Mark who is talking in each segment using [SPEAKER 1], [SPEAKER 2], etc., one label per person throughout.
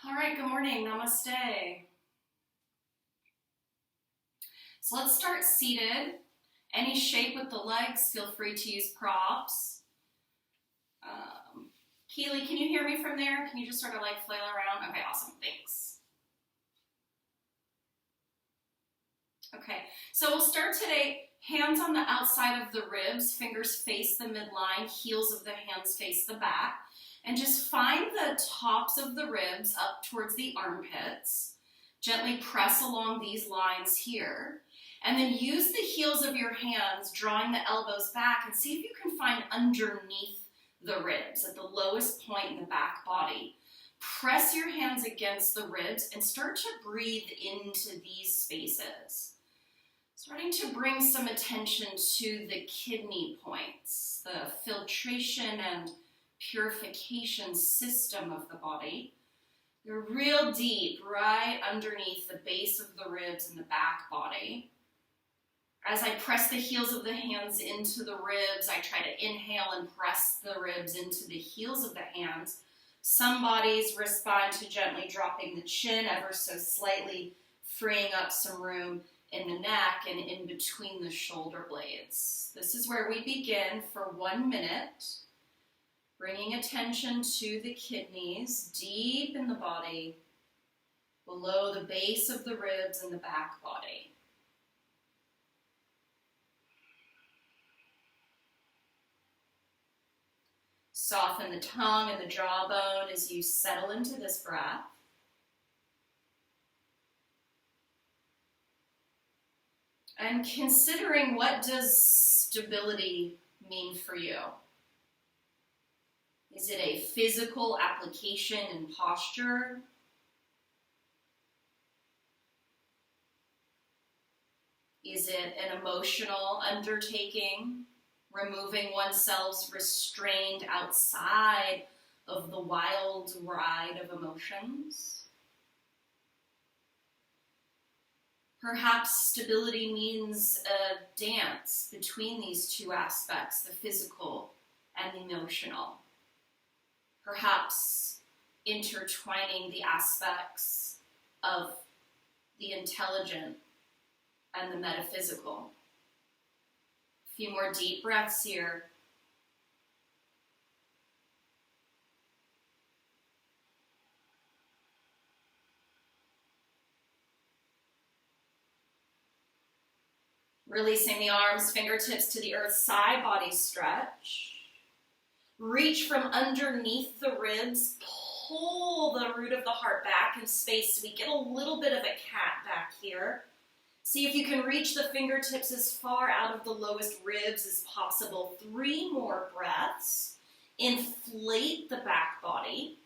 [SPEAKER 1] All right, good morning, namaste. So let's start seated. Any shape with the legs, feel free to use props. Keely, can you hear me from there? Can you just sort of like flail around? Okay, awesome, thanks. Okay, so we'll start today, hands on the outside of the ribs, fingers face the midline, heels of the hands face the back. And just find the tops of the ribs up towards the armpits. Gently press along these lines here. And then use the heels of your hands, drawing the elbows back, and see if you can find underneath the ribs, at the lowest point in the back body. Press your hands against the ribs and start to breathe into these spaces. Starting to bring some attention to the kidney points, the filtration and purification system of the body. They're real deep, right underneath the base of the ribs and the back body. As I press the heels of the hands into the ribs, I try to inhale and press the ribs into the heels of the hands. Some bodies respond to gently dropping the chin ever so slightly, freeing up some room in the neck and in between the shoulder blades. This is where we begin for 1 minute. Bringing attention to the kidneys, deep in the body, below the base of the ribs and the back body. Soften the tongue and the jawbone as you settle into this breath. And considering, what does stability mean for you? Is it a physical application and posture? Is it an emotional undertaking, removing oneself's restrained outside of the wild ride of emotions? Perhaps stability means a dance between these two aspects, the physical and the emotional. Perhaps intertwining the aspects of the intelligent and the metaphysical. A few more deep breaths here. Releasing the arms, fingertips to the earth, side body stretch. Reach from underneath the ribs, pull the root of the heart back in space so we get a little bit of a cat back here. See if you can reach the fingertips as far out of the lowest ribs as possible. 3 more breaths. Inflate the back body.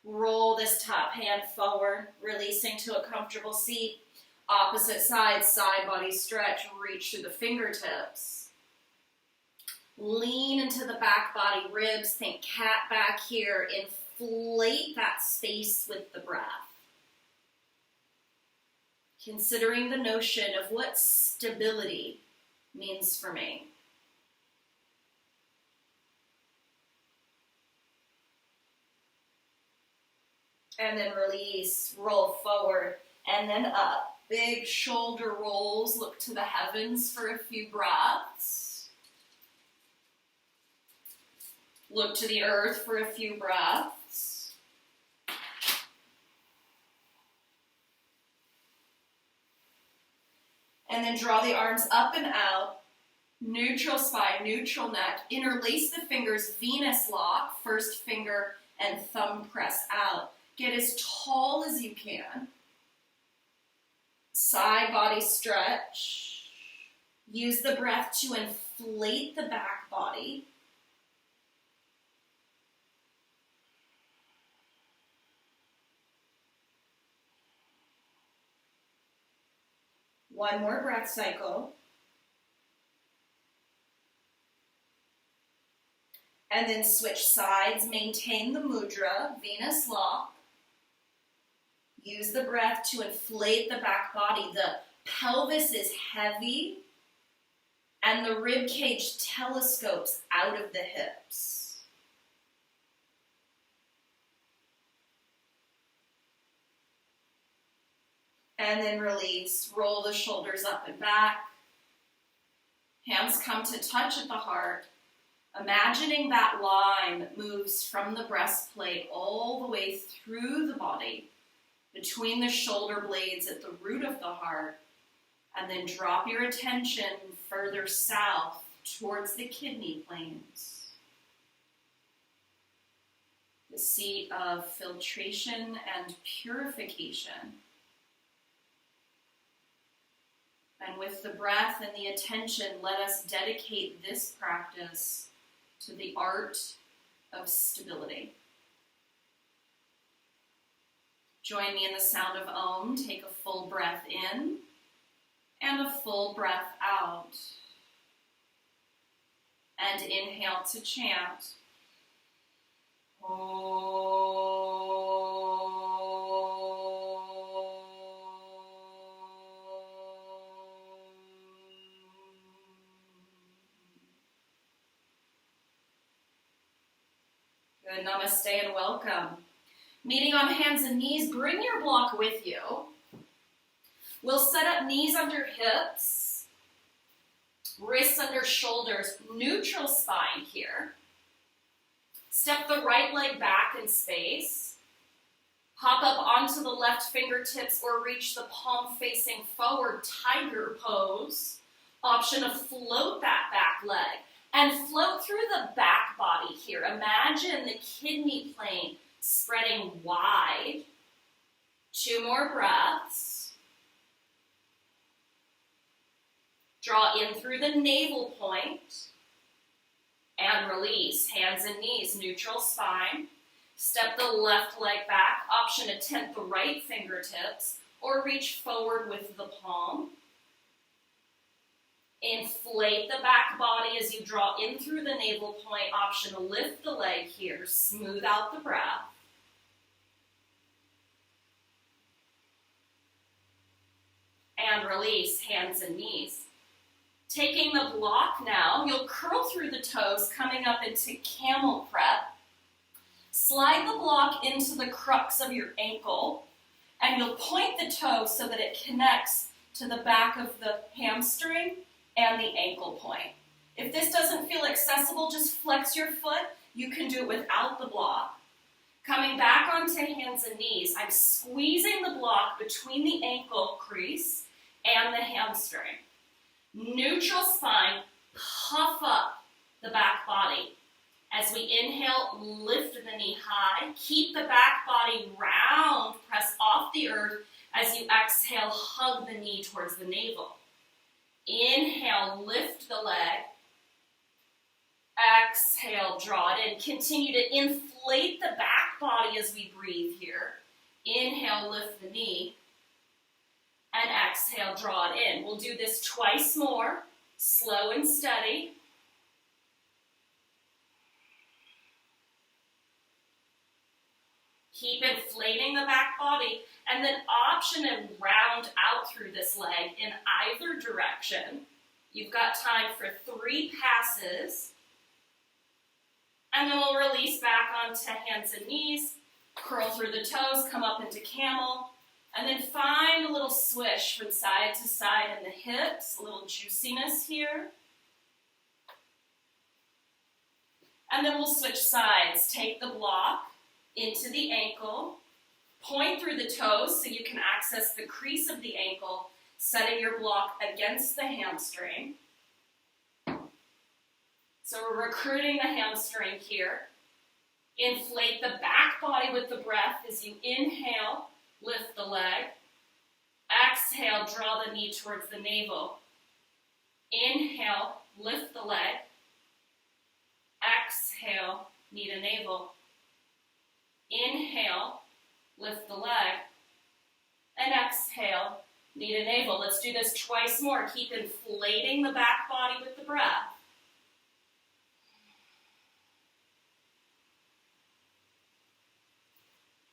[SPEAKER 1] Roll this top hand forward, releasing to a comfortable seat. Opposite side, side body stretch, reach through the fingertips. Lean into the back body, ribs, think cat back here. Inflate that space with the breath. Considering the notion of what stability means for me. And then release, roll forward, and then up. Big shoulder rolls, look to the heavens for a few breaths. Look to the earth for a few breaths. And then draw the arms up and out. Neutral spine, neutral neck. Interlace the fingers, Venus lock, first finger and thumb press out. Get as tall as you can. Side body stretch. Use the breath to inflate the back body. One more breath cycle. And then switch sides, maintain the mudra, Venus lock. Use the breath to inflate the back body. The pelvis is heavy and the rib cage telescopes out of the hips. And then release. Roll the shoulders up and back. Hands come to touch at the heart. Imagining that line moves from the breastplate all the way through the body, between the shoulder blades at the root of the heart, and then drop your attention further south towards the kidney planes, the seat of filtration and purification. And with the breath and the attention, let us dedicate this practice to the art of stability. Join me in the sound of Om. Take a full breath in and a full breath out. And inhale to chant. Om. Good, namaste and welcome. Meeting on hands and knees, bring your block with you. We'll set up knees under hips, wrists under shoulders, neutral spine here. Step the right leg back in space. Hop up onto the left fingertips or reach the palm facing forward, tiger pose. Option to float that back leg. And float through the back body here. Imagine the kidney plane spreading wide. 2 more breaths. Draw in through the navel point. And release. Hands and knees, neutral spine. Step the left leg back. Option to tent the right fingertips or reach forward with the palm. Inflate the back body as you draw in through the navel point. Option to lift the leg here. Smooth out the breath. And release, hands and knees. Taking the block now, you'll curl through the toes, coming up into camel prep. Slide the block into the crux of your ankle, and you'll point the toe so that it connects to the back of the hamstring and the ankle point. If this doesn't feel accessible, just flex your foot. You can do it without the block. Coming back onto hands and knees, I'm squeezing the block between the ankle crease and the hamstring. Neutral spine, puff up the back body. As we inhale, lift the knee high. Keep the back body round, press off the earth. As you exhale, hug the knee towards the navel. Inhale, lift the leg. Exhale, draw it in. Continue to inflate the back body as we breathe here. Inhale, lift the knee. And exhale, draw it in. We'll do this twice more, slow and steady. Keep inflating the back body, and then option to round out through this leg in either direction. You've got time for 3 passes. And then we'll release back onto hands and knees, curl through the toes, come up into camel, and then find a little swish from side to side in the hips, a little juiciness here. And then we'll switch sides. Take the block into the ankle, point through the toes so you can access the crease of the ankle, setting your block against the hamstring. So we're recruiting the hamstring here. Inflate the back body with the breath as you inhale, lift the leg. Exhale, draw the knee towards the navel. Inhale, lift the leg. Exhale, knee to navel. Inhale, lift the leg. And exhale, knee to navel. Let's do this twice more. Keep inflating the back body with the breath.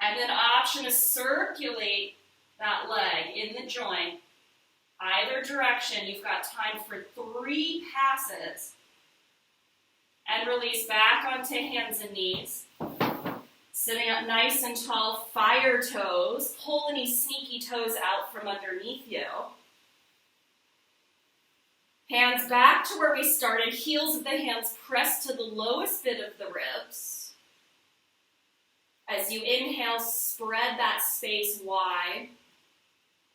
[SPEAKER 1] And then option to circulate that leg in the joint. Either direction, you've got time for 3 passes. And release back onto hands and knees. Sitting up nice and tall, fire toes. Pull any sneaky toes out from underneath you. Hands back to where we started. Heels of the hands pressed to the lowest bit of the ribs. As you inhale, spread that space wide.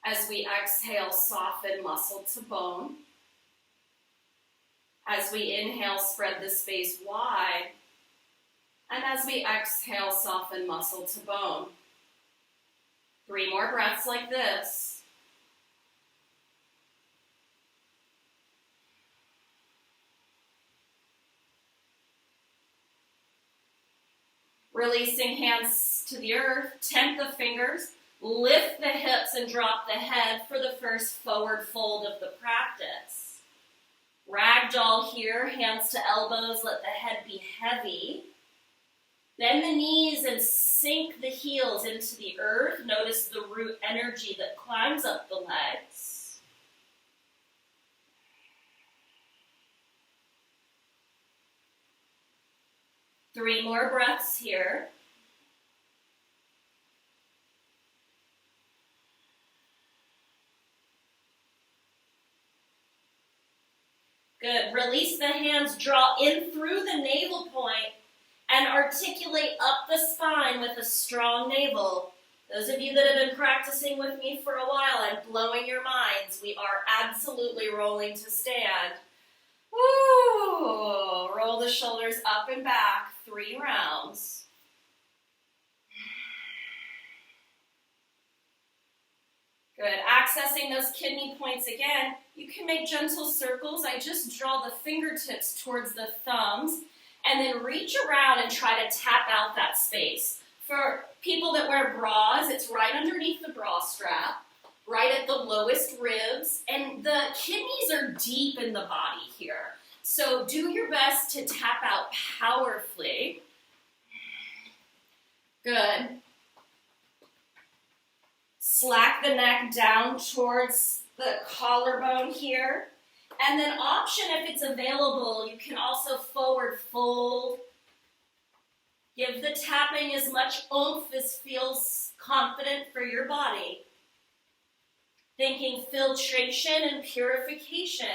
[SPEAKER 1] As we exhale, soften muscle to bone. As we inhale, spread the space wide. And as we exhale, soften muscle to bone. 3 more breaths like this. Releasing hands to the earth, tent the fingers, lift the hips and drop the head for the first forward fold of the practice. Ragdoll here, hands to elbows, let the head be heavy. Bend the knees and sink the heels into the earth. Notice the root energy that climbs up the legs. Three more breaths here. Good. Release the hands, draw in through the navel point, and articulate up the spine with a strong navel. Those of you that have been practicing with me for a while, I'm blowing your minds. We are absolutely rolling to stand. Woo! Roll the shoulders up and back, 3 rounds. Good. Accessing those kidney points again. You can make gentle circles. I just draw the fingertips towards the thumbs and then reach around and try to tap out that space. For people that wear bras, it's right underneath the bra strap, right at the lowest ribs, and the kidneys are deep in the body here. So do your best to tap out powerfully. Good. Slack the neck down towards the collarbone here. And then option, if it's available, you can also forward fold. Give the tapping as much oomph as feels confident for your body. Thinking filtration and purification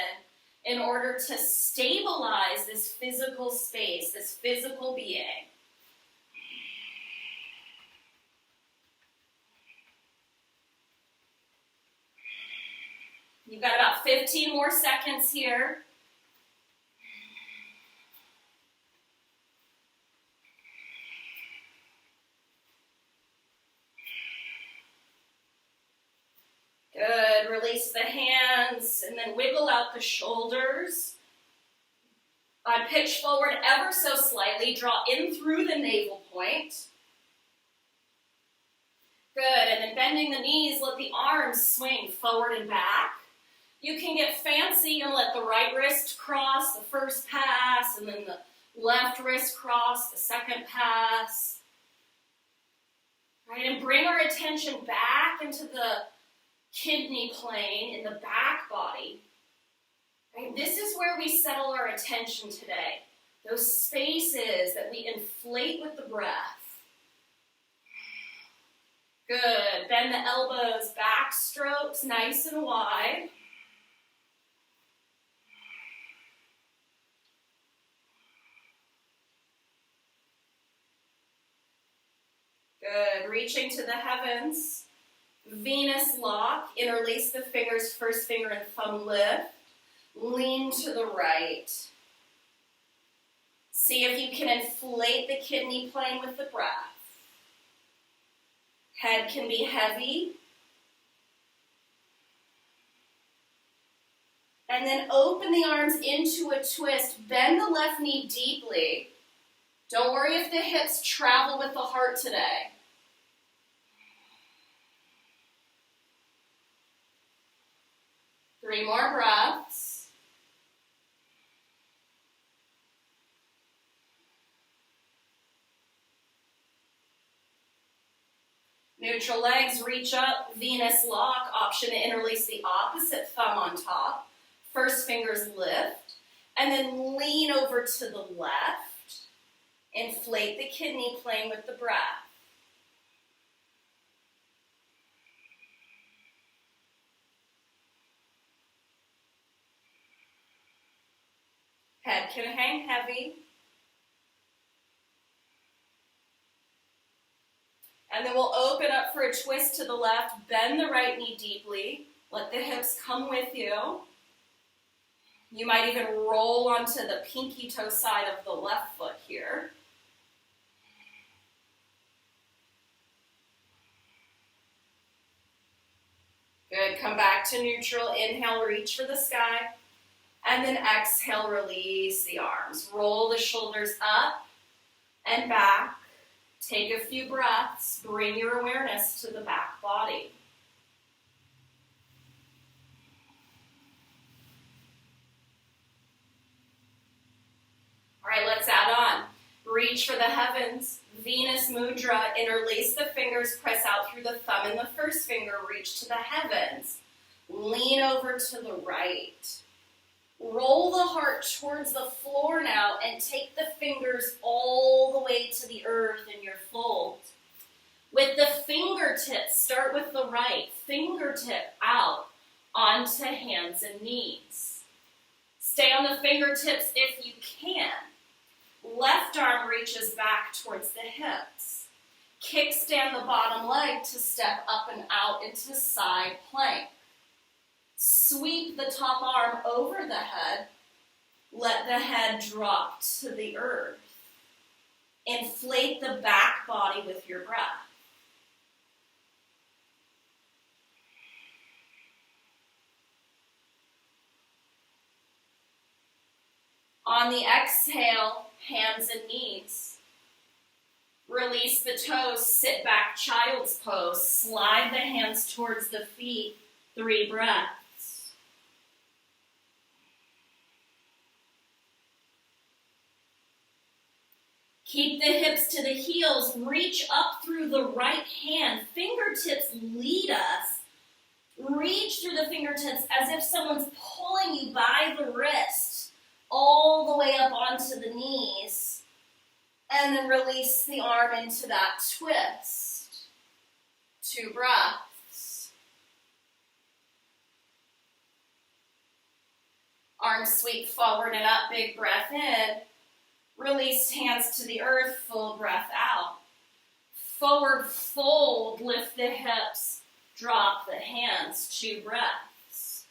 [SPEAKER 1] in order to stabilize this physical space, this physical being. You've got about 15 more seconds here. Good. Release the hands and then wiggle out the shoulders. Pitch forward ever so slightly. Draw in through the navel point. Good. And then bending the knees, let the arms swing forward and back. You can get fancy and let the right wrist cross the first pass and then the left wrist cross the second pass. Right, and bring our attention back into the kidney plane in the back body. Right, this is where we settle our attention today. Those spaces that we inflate with the breath. Good. Bend the elbows, back strokes, nice and wide. Good. Reaching to the heavens. Venus lock. Interlace the fingers, first finger and thumb lift. Lean to the right. See if you can inflate the kidney plane with the breath. Head can be heavy. And then open the arms into a twist. Bend the left knee deeply. Don't worry if the hips travel with the heart today. Three more breaths. Neutral legs, reach up, Venus lock, option to interlace the opposite thumb on top. First fingers lift, and then lean over to the left. Inflate the kidney plane with the breath. Head can hang heavy. And then we'll open up for a twist to the left, bend the right knee deeply, let the hips come with you. You might even roll onto the pinky toe side of the left foot here. Good, come back to neutral, inhale, reach for the sky, and then exhale, release the arms. Roll the shoulders up and back. Take a few breaths, bring your awareness to the back body. All right, let's add on. Reach for the heavens, Venus Mudra, interlace the fingers, press out through the thumb and the first finger, reach to the heavens. Lean over to the right. Roll the heart towards the floor now and take the fingers all the way to the earth in your fold. With the fingertips, start with the right, fingertip out onto hands and knees. Stay on the fingertips if you can. Left arm reaches back towards the hips. Kickstand the bottom leg to step up and out into side plank. Sweep the top arm over the head. Let the head drop to the earth. Inflate the back body with your breath. On the exhale, hands and knees. Release the toes, sit back, child's pose. Slide the hands towards the feet. 3 breaths. Keep the hips to the heels. Reach up through the right hand. Fingertips lead us. Reach through the fingertips as if someone's pulling you by the wrist all the way up onto the knees. And then release the arm into that twist. 2 breaths. Arms sweep forward and up, big breath in. Release hands to the earth, full breath out. Forward fold, lift the hips, drop the hands, 2 breaths.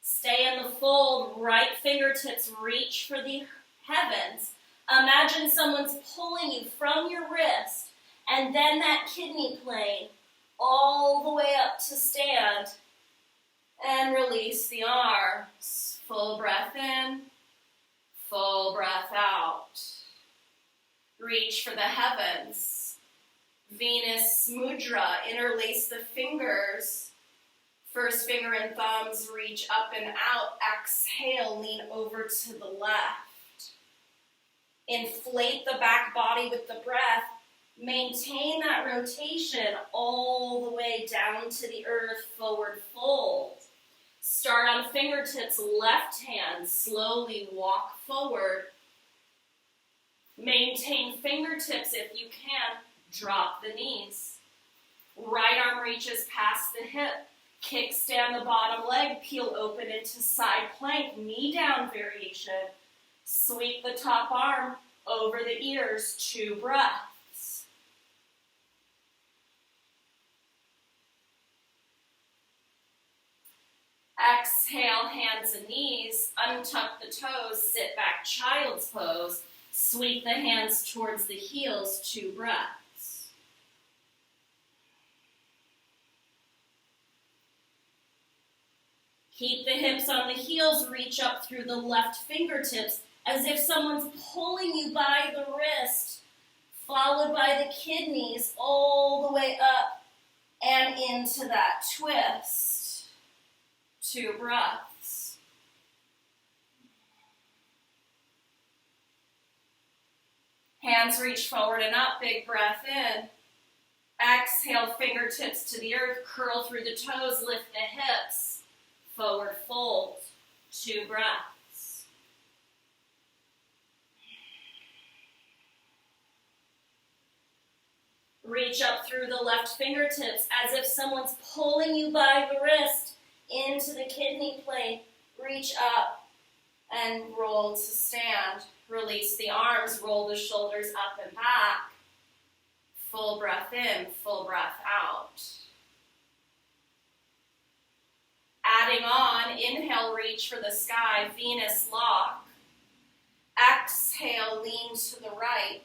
[SPEAKER 1] Stay in the fold, right fingertips reach for the heavens. Imagine someone's pulling you from your wrist and then that kidney plane all the way up to stand. And release the arms. Full breath in, full breath out. Reach for the heavens. Venus Mudra, interlace the fingers. First finger and thumbs reach up and out. Exhale, lean over to the left. Inflate the back body with the breath. Maintain that rotation all the way down to the earth, forward fold. Start on fingertips, left hand, slowly walk forward. Maintain fingertips if you can, drop the knees. Right arm reaches past the hip. Kickstand the bottom leg, peel open into side plank, knee down variation. Sweep the top arm over the ears, 2 breaths. Exhale, hands and knees, untuck the toes, sit back, child's pose. Sweep the hands towards the heels, 2 breaths. Keep the hips on the heels, reach up through the left fingertips as if someone's pulling you by the wrist, followed by the kidneys all the way up and into that twist. 2 breaths. Hands reach forward and up, big breath in. Exhale, fingertips to the earth, curl through the toes, lift the hips. Forward fold, 2 breaths. Reach up through the left fingertips as if someone's pulling you by the wrist into the kidney plane. Reach up and roll to stand. Release the arms, roll the shoulders up and back. Full breath in, full breath out. Adding on, inhale, reach for the sky, Venus lock. Exhale, lean to the right.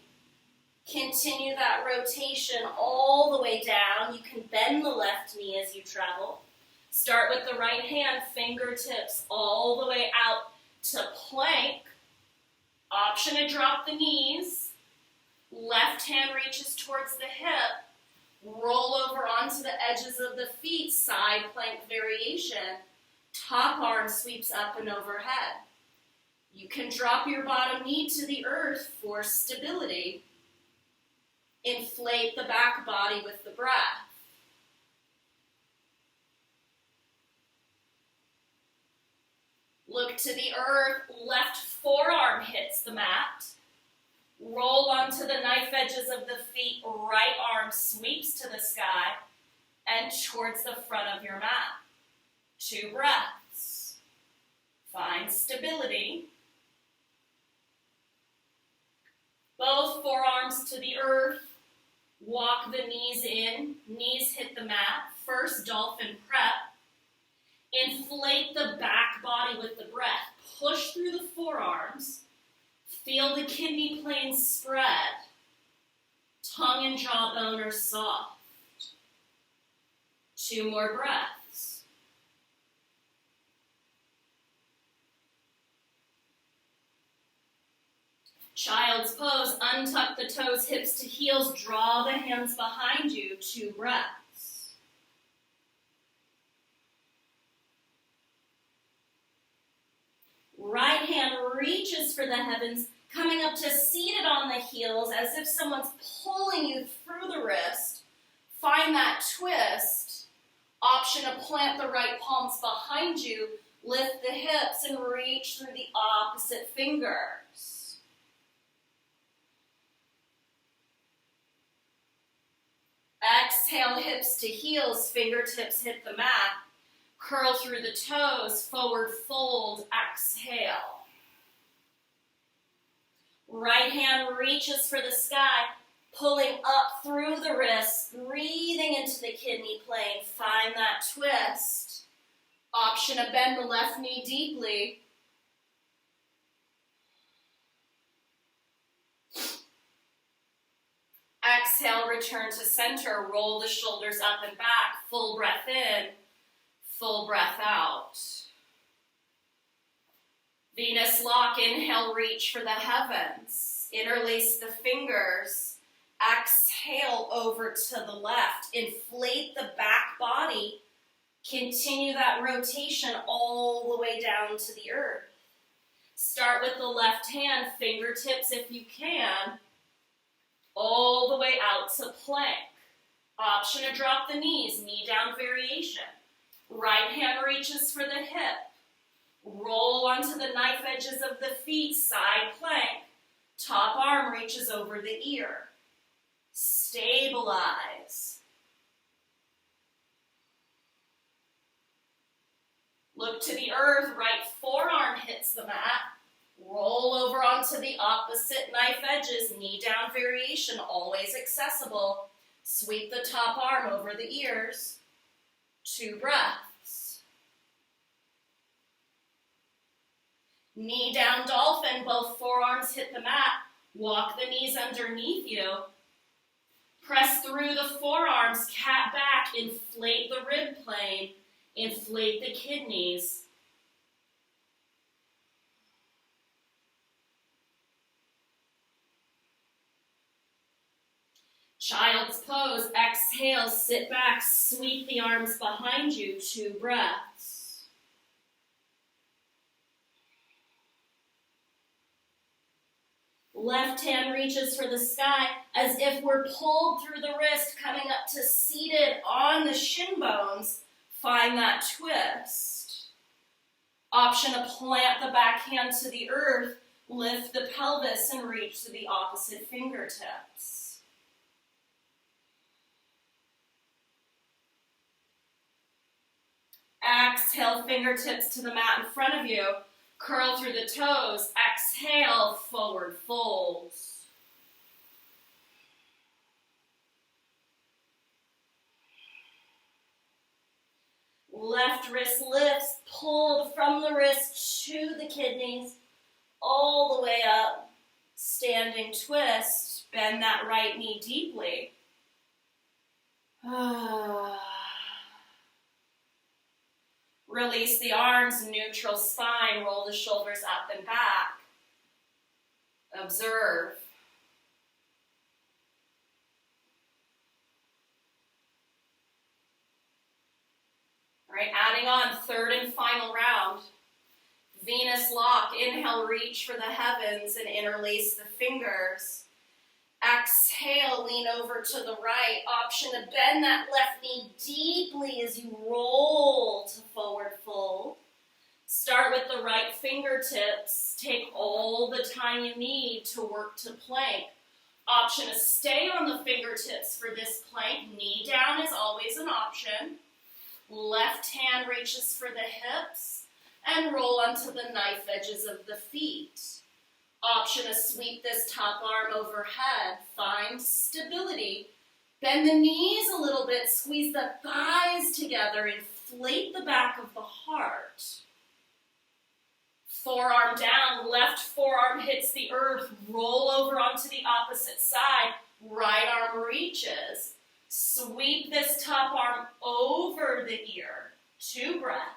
[SPEAKER 1] Continue that rotation all the way down. You can bend the left knee as you travel. Start with the right hand, fingertips all the way out to plank. Option to drop the knees. Left hand reaches towards the hip. Roll over onto the edges of the feet, side plank variation. Top arm sweeps up and overhead. You can drop your bottom knee to the earth for stability. Inflate the back body with the breath. Look to the earth, left forearm hits the mat. Roll onto the knife edges of the feet, right arm sweeps to the sky and towards the front of your mat. 2 breaths. Find stability. Both forearms to the earth. Walk the knees in, knees hit the mat. First dolphin prep. Inflate the back body with the breath. Push through the forearms. Feel the kidney plane spread. Tongue and jawbone are soft. 2 more breaths. Child's pose, untuck the toes, hips to heels, draw the hands behind you, 2 breaths. Right hand reaches for the heavens, coming up to seated on the heels as if someone's pulling you through the wrist. Find that twist. Option to plant the right palms behind you, lift the hips and reach through the opposite fingers. Exhale, hips to heels, fingertips hit the mat. Curl through the toes, forward fold, exhale. Right hand reaches for the sky, pulling up through the wrists, breathing into the kidney plane. Find that twist. Option to bend the left knee deeply. Exhale, return to center. Roll the shoulders up and back. Full breath in, full breath out. Venus lock, inhale, reach for the heavens. Interlace the fingers. Exhale over to the left. Inflate the back body. Continue that rotation all the way down to the earth. Start with the left hand, fingertips if you can, all the way out to plank. Option to drop the knees, knee down variation. Right hand reaches for the hip. Roll onto the knife edges of the feet, side plank. Top arm reaches over the ear. Stabilize. Look to the earth, right forearm hits the mat. Roll over onto the opposite knife edges, knee down variation, always accessible. Sweep the top arm over the ears. 2 breaths. Knee down dolphin, both forearms hit the mat. Walk the knees underneath you. Press through the forearms, cat back, inflate the rib plane, inflate the kidneys. Child's pose, exhale, sit back, sweep the arms behind you, 2 breaths. Left hand reaches for the sky as if we're pulled through the wrist, coming up to seated on the shin bones. Find that twist. Option to plant the back hand to the earth, lift the pelvis and reach to the opposite fingertips. Exhale, fingertips to the mat in front of you. Curl through the toes. Exhale, forward folds. Left wrist lifts, pulled from the wrist to the kidneys, all the way up. Standing twist. Bend that right knee deeply. Release the arms, neutral spine, roll the shoulders up and back. Observe. All right, adding on, third and final round. Venus lock, inhale, reach for the heavens and interlace the fingers. Exhale, lean over to the right. Option to bend that left knee deeply as you roll to forward fold. Start with the right fingertips. Take all the time you need to work to plank. Option to stay on the fingertips for this plank. Knee down is always an option. Left hand reaches for the hips and roll onto the knife edges of the feet. Option to sweep this top arm overhead. Find stability. Bend the knees a little bit. Squeeze the thighs together. Inflate the back of the heart. Forearm down. Left forearm hits the earth. Roll over onto the opposite side. Right arm reaches. Sweep this top arm over the ear. 2 breaths.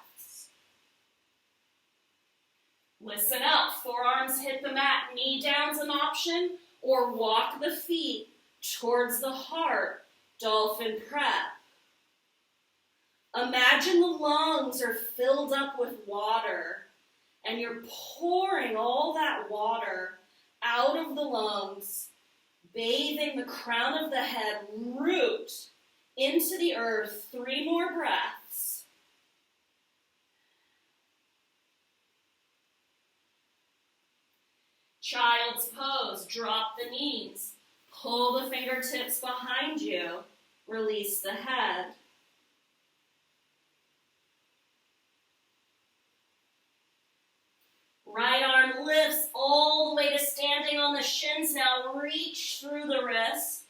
[SPEAKER 1] Listen up, forearms hit the mat, knee down's an option, or walk the feet towards the heart, dolphin prep. Imagine the lungs are filled up with water, and you're pouring all that water out of the lungs, bathing the crown of the head, root into the earth. 3 more breaths. Child's pose, drop the knees, pull the fingertips behind you, release the head. Right arm lifts all the way to standing on the shins now, reach through the wrists.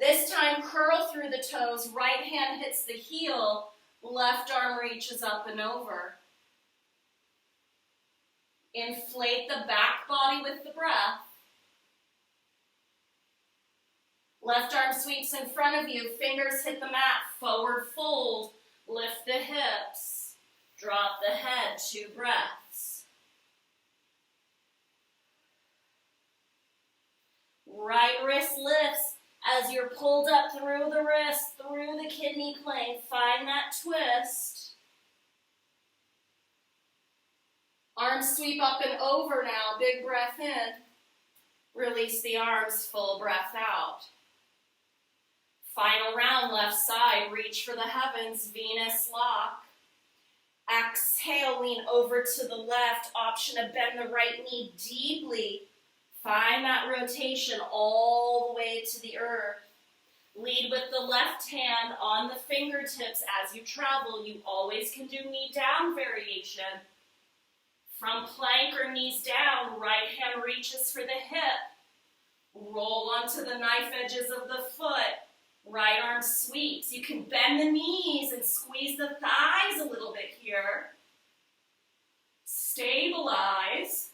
[SPEAKER 1] This time curl through the toes, right hand hits the heel, left arm reaches up and over. Inflate the back body with the breath. Left arm sweeps in front of you, fingers hit the mat, forward fold, lift the hips, drop the head, 2 breaths. Right wrist lifts as you're pulled up through the wrist, through the kidney plane. Find that twist. Arms sweep up and over now. Big breath in. Release the arms, full breath out. Final round, left side. Reach for the heavens, Venus lock. Exhale, lean over to the left. Option to bend the right knee deeply. Find that rotation all the way to the earth. Lead with the left hand on the fingertips as you travel. You always can do knee down variation. From plank or knees down, right hand reaches for the hip. Roll onto the knife edges of the foot. Right arm sweeps. You can bend the knees and squeeze the thighs a little bit here. Stabilize.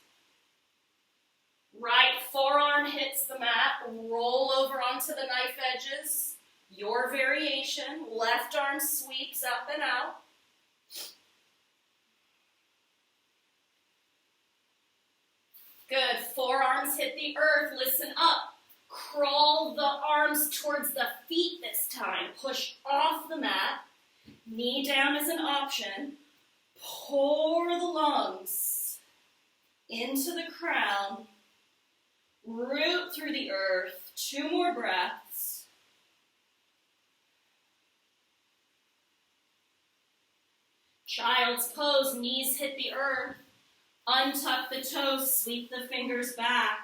[SPEAKER 1] Right forearm hits the mat. Roll over onto the knife edges. Your variation. Left arm sweeps up and out. Good. Forearms hit the earth. Listen up. Crawl the arms towards the feet this time. Push off the mat. Knee down is an option. Pour the lungs into the crown. Root through the earth. 2 more breaths. Child's pose, knees hit the earth. Untuck the toes, sweep the fingers back.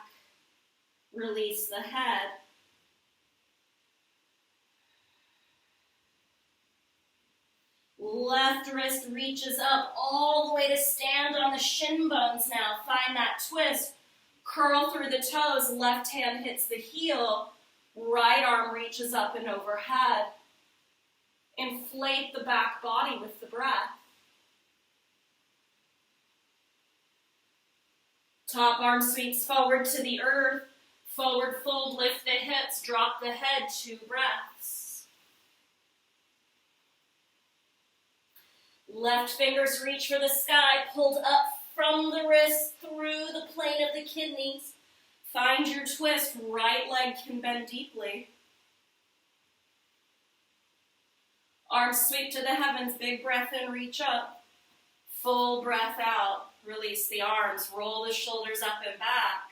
[SPEAKER 1] Release the head. Left wrist reaches up all the way to stand on the shin bones now. Find that twist. Curl through the toes. Left hand hits the heel. Right arm reaches up and overhead. Inflate the back body with the breath. Top arm sweeps forward to the earth. Forward fold, lift the hips, drop the head, 2 breaths. Left fingers reach for the sky, pulled up from the wrist through the plane of the kidneys. Find your twist, right leg can bend deeply. Arms sweep to the heavens, big breath in, reach up. Full breath out, release the arms, roll the shoulders up and back.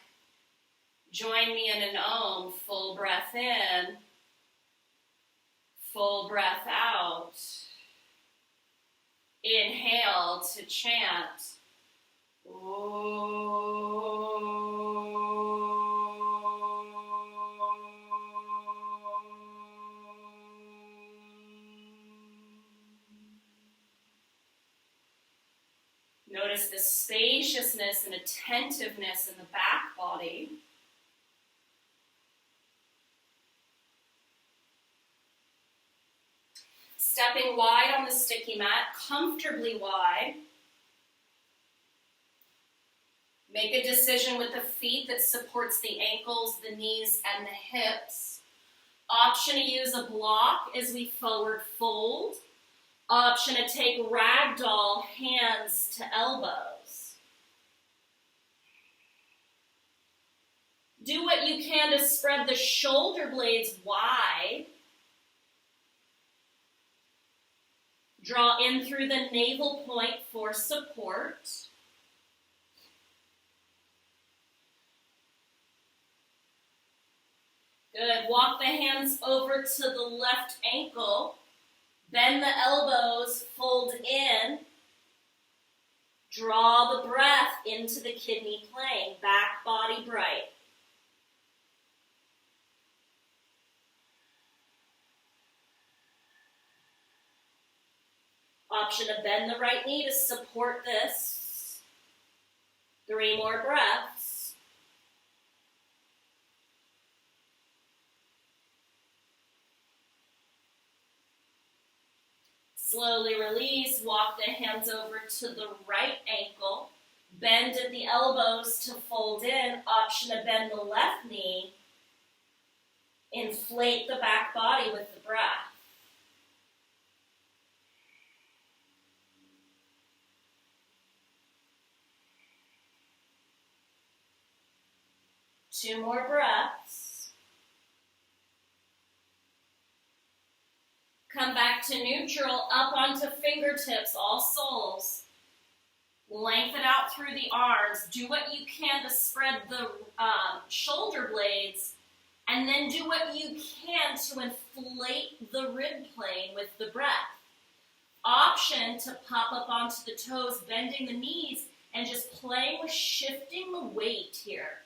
[SPEAKER 1] Join me in an Om, full breath in, full breath out. Inhale to chant. Notice the spaciousness and attentiveness in the back body. Stepping wide on the sticky mat, comfortably wide. Make a decision with the feet that supports the ankles, the knees, and the hips. Option to use a block as we forward fold. Option to take ragdoll, hands to elbows. Do what you can to spread the shoulder blades wide. Draw in through the navel point for support. Good. Walk the hands over to the left ankle. Bend the elbows, fold in. Draw the breath into the kidney plane. Back body bright. Option to bend the right knee to support this. 3 more breaths. Slowly release, walk the hands over to the right ankle. Bend at the elbows to fold in. Option to bend the left knee. Inflate the back body with the breath. Two more breaths. Come back to neutral, up onto fingertips, all soles. Lengthen out through the arms. Do what you can to spread the shoulder blades, and then do what you can to inflate the rib plane with the breath. Option to pop up onto the toes, bending the knees, and just playing with shifting the weight here.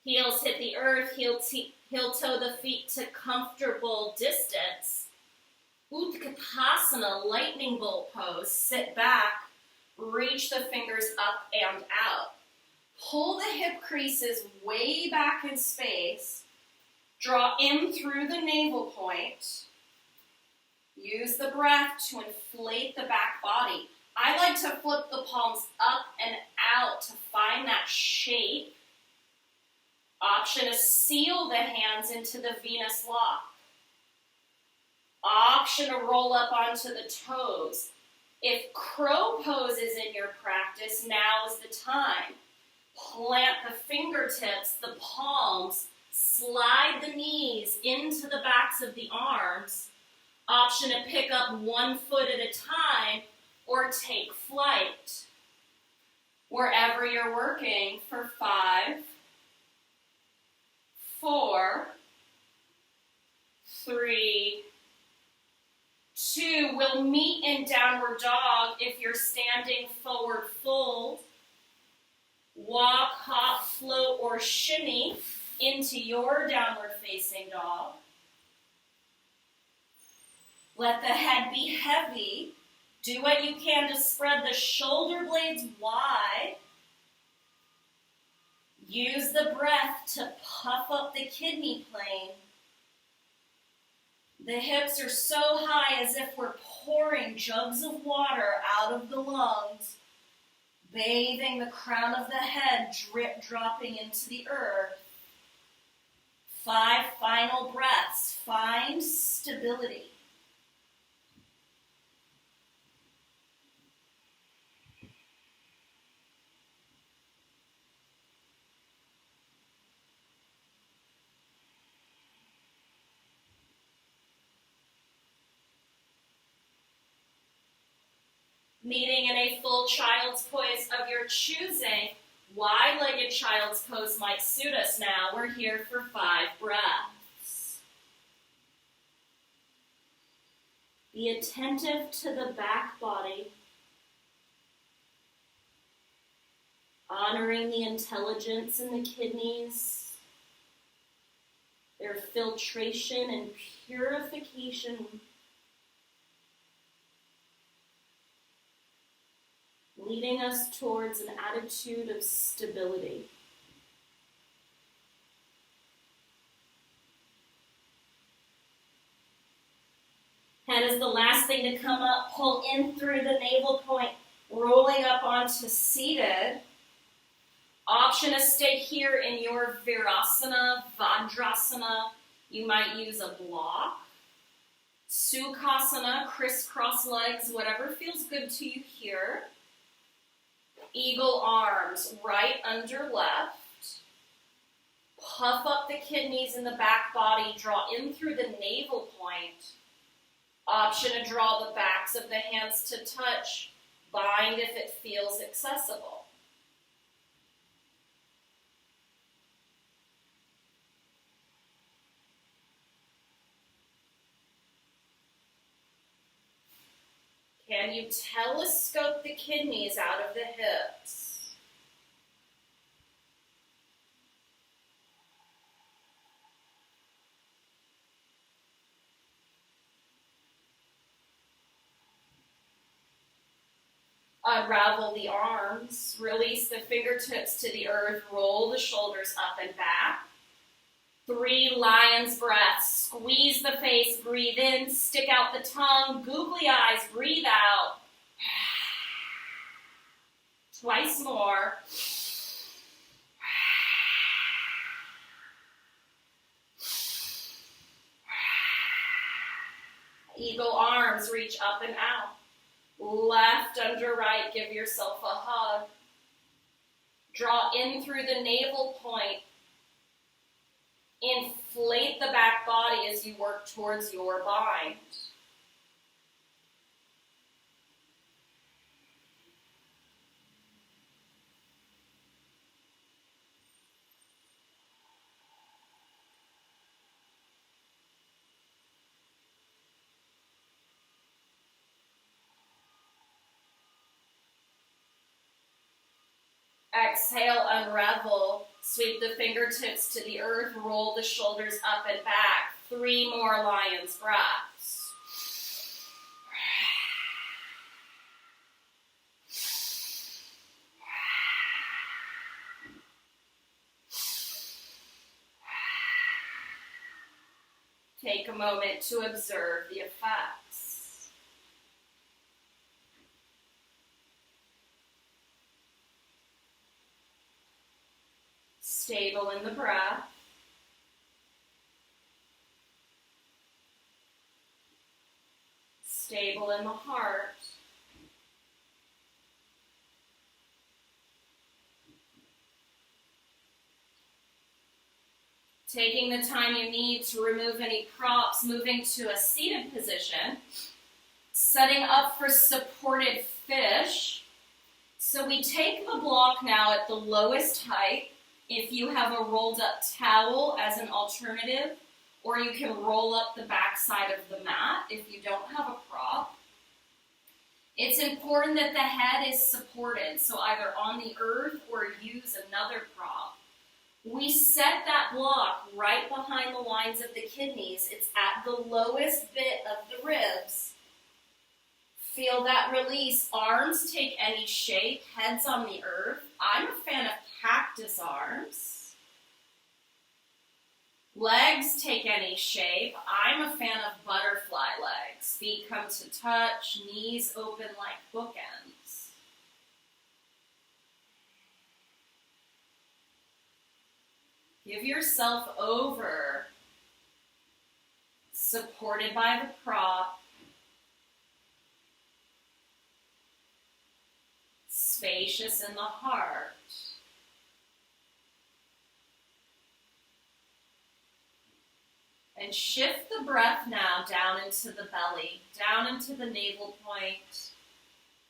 [SPEAKER 1] Heels hit the earth, heel toe the feet to comfortable distance. Utkatasana, lightning bolt pose. Sit back, reach the fingers up and out. Pull the hip creases way back in space. Draw in through the navel point. Use the breath to inflate the back body. I like to flip the palms up and out to find that shape. Option to seal the hands into the Venus lock. Option to roll up onto the toes. If crow pose is in your practice, now is the time. Plant the fingertips, the palms, slide the knees into the backs of the arms. Option to pick up 1 foot at a time or take flight. Wherever you're working for 5, 4, 3, 2. We'll meet in downward dog if you're standing forward fold. Walk, hop, float, or shimmy into your downward facing dog. Let the head be heavy. Do what you can to spread the shoulder blades wide. Use the breath to puff up the kidney plane. The hips are so high as if we're pouring jugs of water out of the lungs, bathing the crown of the head, drip dropping into the earth. 5 final breaths. Find stability. Meeting in a full child's pose of your choosing. Wide-legged child's pose might suit us now. We're here for 5 breaths. Be attentive to the back body, honoring the intelligence in the kidneys, their filtration and purification, leading us towards an attitude of stability. Head is the last thing to come up. Pull in through the navel point, rolling up onto seated. Option to stay here in your Virasana, Vajrasana. You might use a block. Sukhasana, crisscross legs, whatever feels good to you here. Eagle arms, right under left. Puff up the kidneys in the back body. Draw in through the navel point. Option to draw the backs of the hands to touch. Bind if it feels accessible. Can you telescope the kidneys out of the hips? Unravel the arms, release the fingertips to the earth, roll the shoulders up and back. 3 lion's breaths. Squeeze the face, breathe in, stick out the tongue, googly eyes, breathe out. Twice more. Eagle arms, reach up and out. Left under right, give yourself a hug. Draw in through the navel point. Inflate the back body as you work towards your bind. Exhale, unravel. Sweep the fingertips to the earth, roll the shoulders up and back. 3 more lion's breaths. Take a moment to observe the effects. Stable in the breath. Stable in the heart. Taking the time you need to remove any props, moving to a seated position. Setting up for supported fish. So we take the block now at the lowest height. If you have a rolled up towel as an alternative, or you can roll up the back side of the mat if you don't have a prop. It's important that the head is supported, so either on the earth or use another prop. We set that block right behind the lines of the kidneys. It's at the lowest bit of the ribs. Feel that release. Arms take any shape, heads on the earth. I'm a fan of cactus arms. Legs take any shape. I'm a fan of butterfly legs. Feet come to touch, knees open like bookends. Give yourself over, supported by the prop. Spacious in the heart. And shift the breath now down into the belly, down into the navel point,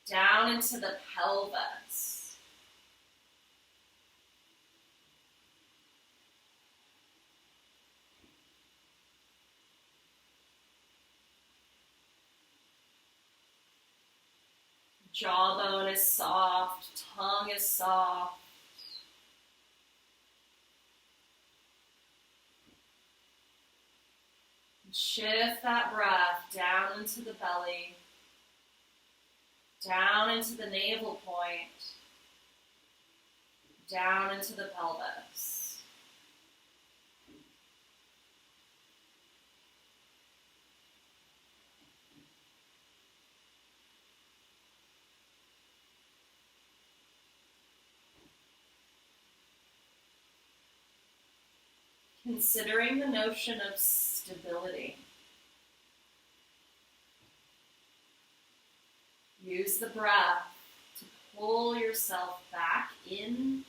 [SPEAKER 1] down into the pelvis. Jawbone is soft, tongue is soft. Shift that breath down into the belly, down into the navel point, down into the pelvis. Considering the notion of stability. Use the breath to pull yourself back in.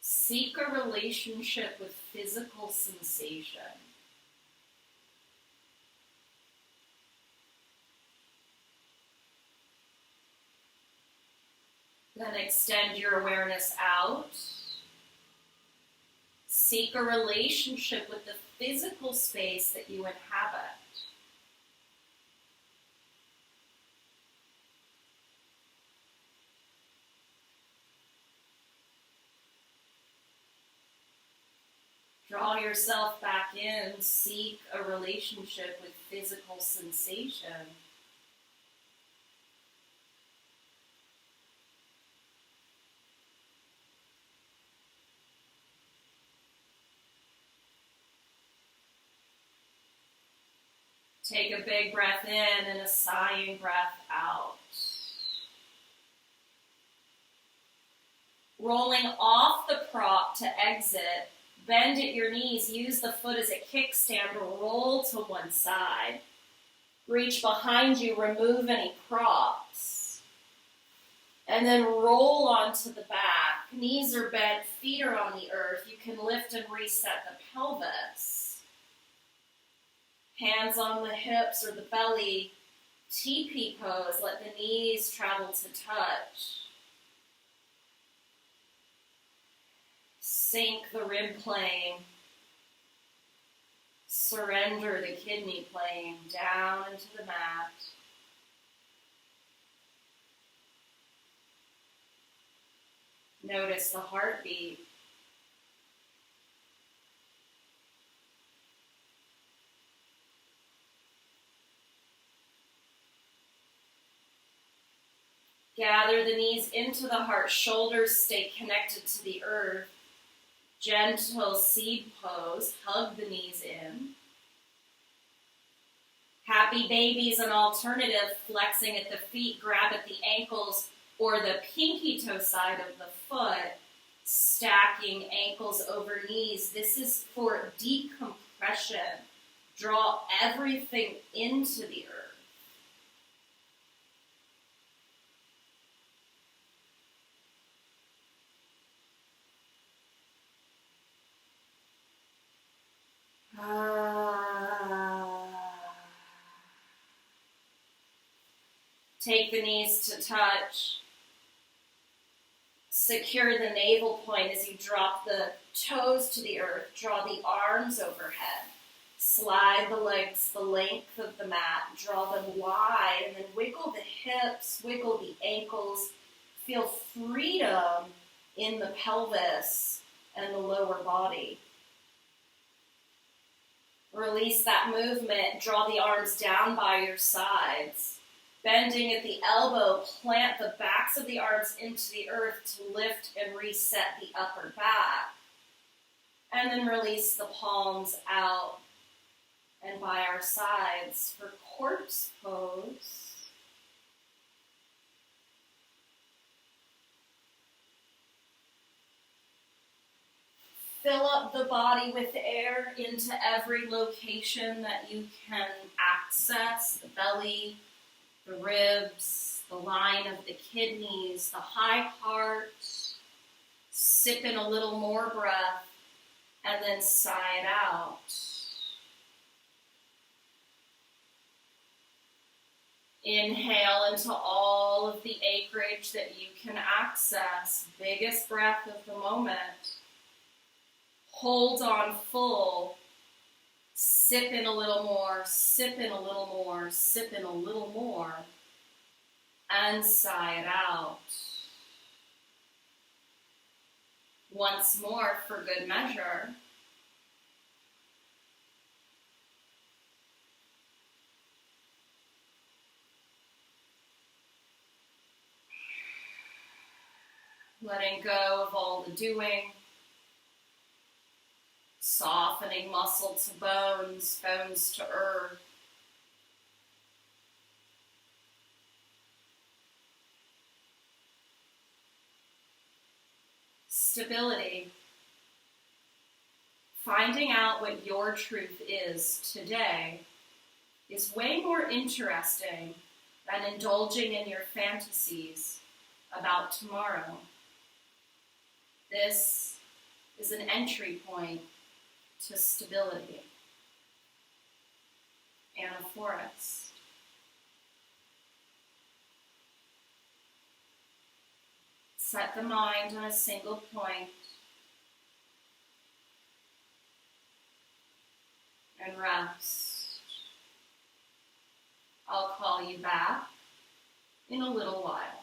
[SPEAKER 1] Seek a relationship with physical sensation. Then extend your awareness out. Seek a relationship with the physical space that you inhabit. Draw yourself back in. Seek a relationship with physical sensation. Take a big breath in and a sighing breath out. Rolling off the prop to exit, bend at your knees, use the foot as a kickstand to roll to one side. Reach behind you, remove any props. And then roll onto the back. Knees are bent, feet are on the earth. You can lift and reset the pelvis. Hands on the hips or the belly, teepee pose, let the knees travel to touch. Sink the rib plane. Surrender the kidney plane down into the mat. Notice the heartbeat. Gather the knees into the heart, shoulders stay connected to the earth. Gentle seed pose, hug the knees in. Happy baby is an alternative, flexing at the feet, grab at the ankles or the pinky toe side of the foot, stacking ankles over knees. This is for decompression. Draw everything into the earth. Take the knees to touch. Secure the navel point as you drop the toes to the earth. Draw the arms overhead. Slide the legs the length of the mat. Draw them wide and then wiggle the hips, wiggle the ankles. Feel freedom in the pelvis and the lower body. Release that movement. Draw the arms down by your sides. Bending at the elbow, plant the backs of the arms into the earth to lift and reset the upper back. And then release the palms out and by our sides for corpse pose. Fill up the body with air into every location that you can access, the belly, the ribs, the line of the kidneys, the high heart. Sip in a little more breath and then sigh it out. Inhale into all of the acreage that you can access. Biggest breath of the moment. Hold on full. Sip in a little more, sip in a little more, sip in a little more, and sigh it out. Once more for good measure. Letting go of all the doing. Softening muscle to bones, bones to earth. Stability. Finding out what your truth is today is way more interesting than indulging in your fantasies about tomorrow. This is an entry point to stability and a forest. Set the mind on a single point and rest. I'll call you back in a little while.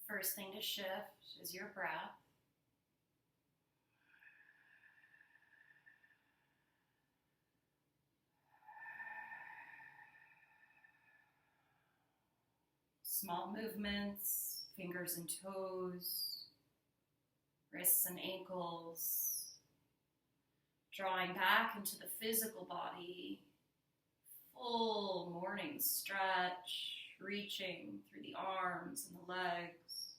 [SPEAKER 1] First thing to shift is your breath. Small movements, fingers and toes, wrists and ankles, drawing back into the physical body, full morning stretch, reaching through the arms and the legs.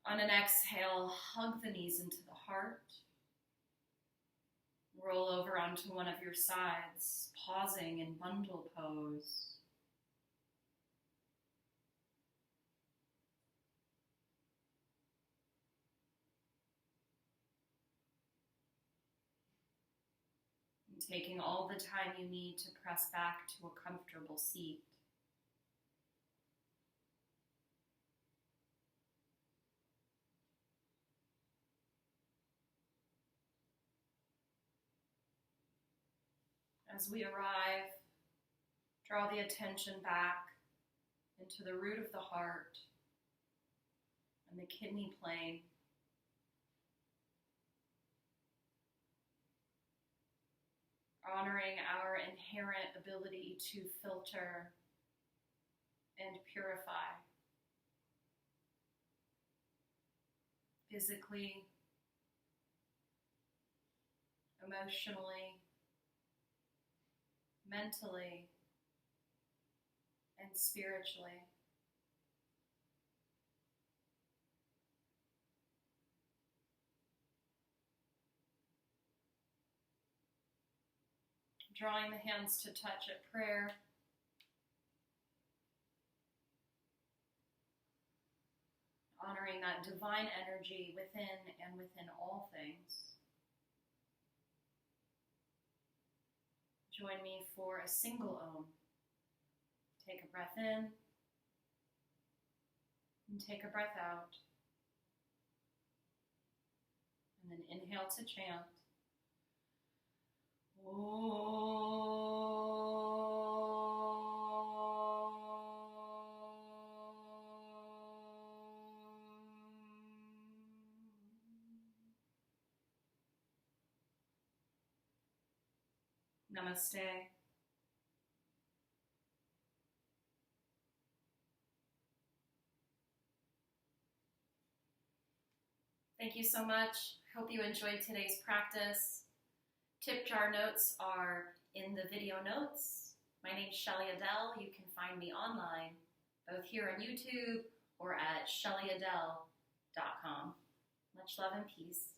[SPEAKER 1] On an exhale, hug the knees into the heart. Roll over onto one of your sides, pausing in bundle pose. And taking all the time you need to press back to a comfortable seat. As we arrive, draw the attention back into the root of the heart and the kidney plane. Honoring our inherent ability to filter and purify physically, emotionally, mentally, and spiritually. Drawing the hands to touch at prayer. Honoring that divine energy within and within all things. Join me for a single Om. Take a breath in and take a breath out. And then inhale to chant. Namaste. Thank you so much. Hope you enjoyed today's practice. Tip jar notes are in the video notes. My name's Shelly Adele. You can find me online, both here on YouTube or at shellyadele.com. Much love and peace.